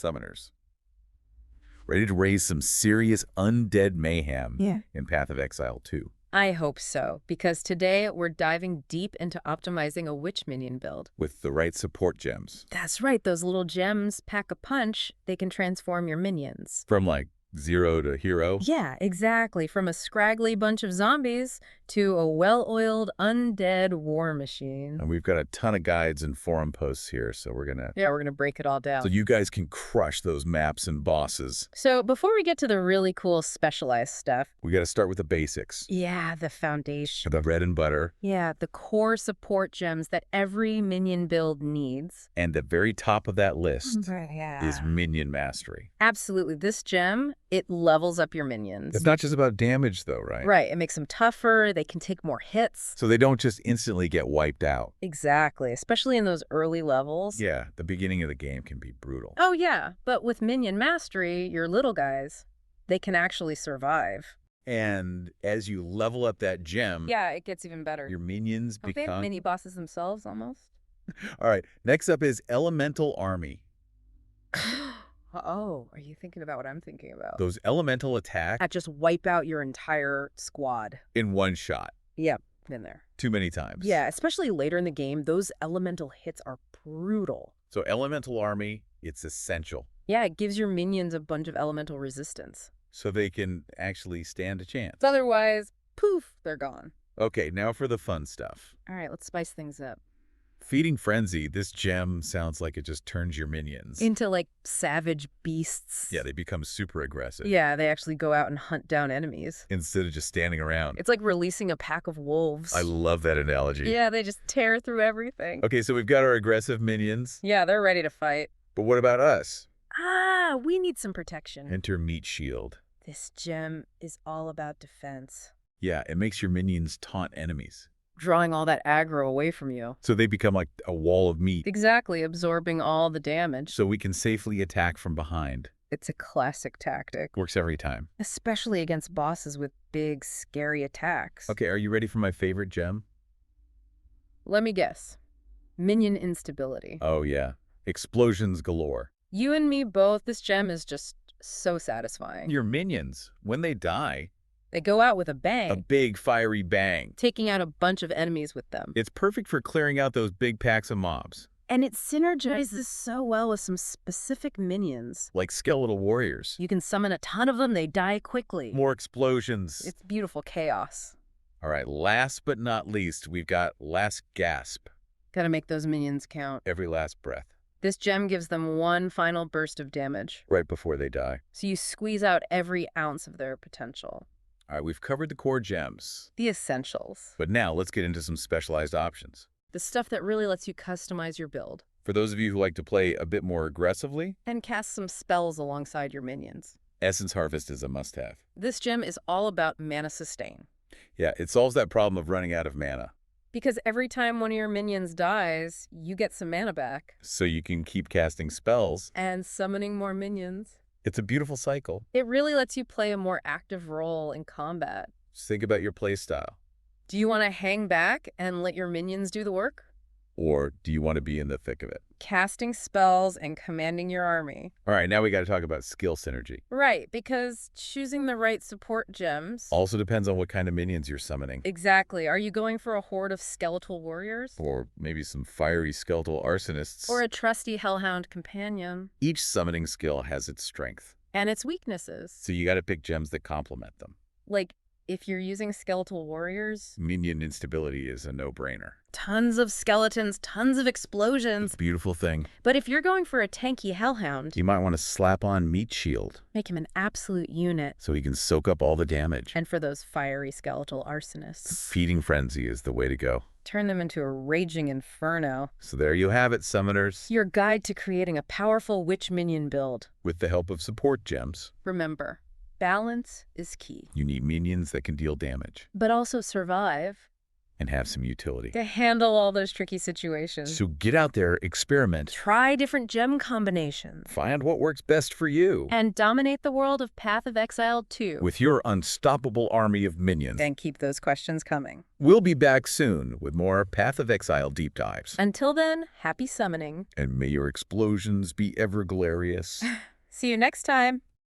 summoners. Ready to raise some serious undead mayhem in Path of Exile 2. I hope so, because today we're diving deep into optimizing a Witch Minion build. With the right support gems. That's right, those little gems pack a punch. They can transform your minions. From like 0 to hero? Yeah, exactly. From a scraggly bunch of zombies to a well-oiled undead war machine. And we've got a ton of guides and forum posts here, so we're gonna break it all down. So you guys can crush those maps and bosses. So before we get to the really cool specialized stuff, We gotta start with the basics. yeah, the foundation. The bread and butter. Yeah, the core support gems that every minion build needs. And the very top of that list Yeah. is Minion Mastery. Absolutely. This gem, it levels up your minions. It's not just about damage though, right? Right. It makes them tougher. They can take more hits. So they don't just instantly get wiped out. Exactly. Especially in those early levels. Yeah, the beginning of the game can be brutal. Oh, yeah. But with Minion Mastery, your little guys, they can actually survive. And as you level up that gem, Yeah, it gets even better. your minions Aren't they become... mini bosses themselves almost? All right, next up is Elemental Army. Oh, are you thinking about what I'm thinking about? Those elemental attacks That just wipe out your entire squad. in one shot. Yep, been there. Too many times. Yeah, especially later in the game, those elemental hits are brutal. So Elemental Army, it's essential. Yeah, it gives your minions a bunch of elemental resistance. So they can actually stand a chance. Otherwise, poof, they're gone. Okay, now for the fun stuff. All right, let's spice things up. Feeding Frenzy, this gem sounds like it just turns your minions. Into, like, savage beasts. Yeah, they become super aggressive. Yeah, they actually go out and hunt down enemies. Instead of just standing around. It's like releasing a pack of wolves. I love that analogy. Yeah, they just tear through everything. Okay, so we've got our aggressive minions. Yeah, they're ready to fight. But what about us? Ah, we need some protection. Enter Meat Shield. This gem is all about defense. Yeah, it makes your minions taunt enemies. Drawing all that aggro away from you. So they become like a wall of meat. Exactly, absorbing all the damage. So we can safely attack from behind. It's a classic tactic. Works every time. Especially against bosses with big, scary attacks. Okay, are you ready for my favorite gem? Let me guess. Minion instability. Oh yeah. Explosions galore. You and me both, this gem is just so satisfying. Your minions, when they die, They go out with a bang, a big fiery bang. taking out a bunch of enemies with them. It's perfect for clearing out those big packs of mobs. And it synergizes so well with some specific minions. Like skeletal warriors. You can summon a ton of them, they die quickly. More explosions. It's beautiful chaos. All right, last but not least, we've got Last Gasp. Gotta make those minions count. Every last breath. This gem gives them one final burst of damage. Right before they die. So you squeeze out every ounce of their potential. All right, we've covered the core gems. The essentials. But now let's get into some specialized options. The stuff that really lets you customize your build. For those of you who like to play a bit more aggressively, And cast some spells alongside your minions. Essence Harvest is a must-have. This gem is all about mana sustain. Yeah, it solves that problem of running out of mana. Because every time one of your minions dies, you get some mana back. So you can keep casting spells. And summoning more minions. It's a beautiful cycle. It really lets you play a more active role in combat. Just think about your play style. Do you want to hang back and let your minions do the work? Or do you want to be in the thick of it? Casting spells and commanding your army. All right, now we got to talk about skill synergy. Right, because choosing the right support gems... Also depends on what kind of minions you're summoning. Exactly. Are you going for a horde of skeletal warriors? Or maybe some fiery skeletal arsonists. Or a trusty hellhound companion? Each summoning skill has its strength. And its weaknesses. So you got to pick gems that complement them. Like, if you're using skeletal warriors... Minion instability is a no-brainer. Tons of skeletons, tons of explosions. Beautiful thing. But if you're going for a tanky hellhound... You might want to slap on Meat Shield. Make him an absolute unit. So he can soak up all the damage. And for those fiery skeletal arsonists... Feeding Frenzy is the way to go. Turn them into a raging inferno. So there you have it, summoners. Your guide to creating a powerful Witch Minion build. With the help of support gems. Remember, balance is key. You need minions that can deal damage. But also survive. And have some utility. To handle all those tricky situations. So get out there, experiment. Try different gem combinations. Find what works best for you. And dominate the world of Path of Exile 2. With your unstoppable army of minions. And keep those questions coming. We'll be back soon with more Path of Exile deep dives. Until then, happy summoning. And may your explosions be ever glorious. See you next time.